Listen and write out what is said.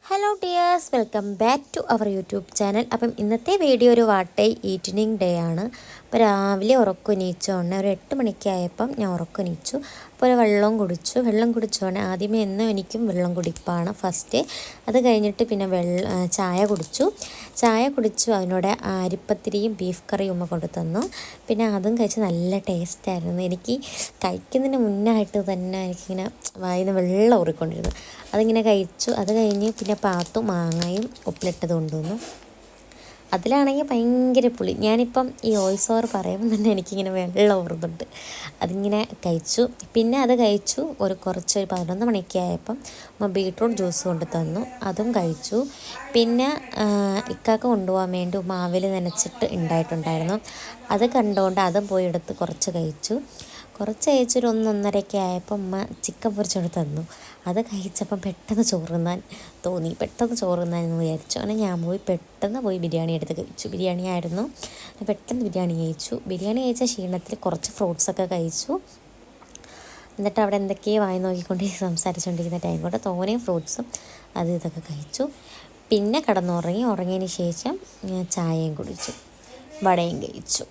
Hello dears, welcome back to our YouTube channel. അപ്പം ഇന്നത്തെ video ഒരു വാട്ടൈ ഈറ്റനിങ് ഡേ ആണ്. അപ്പോൾ രാവിലെ ഉറക്കുനീച്ചോണ്ട് ഒരു 8 മണിക്കായപ്പം ഞാൻ ഉറക്കുനീച്ചു. അപ്പോൾ ഒരു വെള്ളം കുടിച്ചോണ്ട് ആദ്യമേ എന്നും എനിക്കും വെള്ളം കുടിപ്പാണ് ഫസ്റ്റ്. അത് കഴിഞ്ഞിട്ട് പിന്നെ ചായ കുടിച്ചു. അതിനോട് അരിപ്പത്തിരിയും ബീഫ് കറിയും ഉമ്മ കൊണ്ടു തന്നു. പിന്നെ അതും കഴിച്ച് നല്ല ടേസ്റ്റായിരുന്നു. എനിക്ക് കഴിക്കുന്നതിന് മുന്നായിട്ട് തന്നെ എനിക്കിങ്ങനെ വായിന്ന് വെള്ളം ഊറിക്കൊണ്ടിരുന്നു. അതിങ്ങനെ കഴിച്ചു. അത് കഴിഞ്ഞ് പിന്നെ പാത്തും മാങ്ങയും ഉപ്പിലിട്ടത് കൊണ്ടുവന്നു. അതിലാണെങ്കിൽ ഭയങ്കര പുളി. ഞാനിപ്പം ഈ വോയിസ് ഓവർ പറയുമ്പോൾ തന്നെ എനിക്കിങ്ങനെ വെള്ളം ഊറുന്നുണ്ട്. അതിങ്ങനെ കഴിച്ചു. പിന്നെ അത് കഴിച്ചു കുറച്ച് 11 മണിയൊക്കെ ആയപ്പം ബീട്രൂട്ട് ജ്യൂസ് കൊണ്ട് തന്നു. അതും കഴിച്ചു. പിന്നെ ഇക്കാക്ക് കൊണ്ടുപോകാൻ വേണ്ടി മാവിൽ നനച്ചിട്ട് ഉണ്ടായിട്ടുണ്ടായിരുന്നു. അത് കണ്ടുകൊണ്ട് അതും പോയി എടുത്ത് കുറച്ച് കഴിച്ചു. ഒരു 1-1:30 ആയപ്പോൾ ഉമ്മ ചിക്കൻ പൊരിച്ചോണ്ട് തന്നു. അത് കഴിച്ചപ്പം പെട്ടെന്ന് ചോറ് തിന്നാൻ തോന്നി. എന്ന് വിചാരിച്ചു. അങ്ങനെ ഞാൻ പെട്ടെന്ന് പോയി ബിരിയാണി എടുത്ത് കഴിച്ചു. ബിരിയാണി ആയിരുന്നു. പെട്ടെന്ന് ബിരിയാണി കഴിച്ചു. ബിരിയാണി കഴിച്ച ക്ഷീണത്തിൽ കുറച്ച് ഫ്രൂട്ട്സൊക്കെ കഴിച്ചു. എന്നിട്ട് അവിടെ എന്തൊക്കെയോ വായി നോക്കിക്കൊണ്ട് സംസാരിച്ചുകൊണ്ടിരിക്കുന്ന ടൈം കൊണ്ട് തോനെയും ഫ്രൂട്ട്സും ഇതൊക്കെ കഴിച്ചു. പിന്നെ ഉറങ്ങിയതിന് ശേഷം ചായയും കുടിച്ചു, വടയും കഴിച്ചു.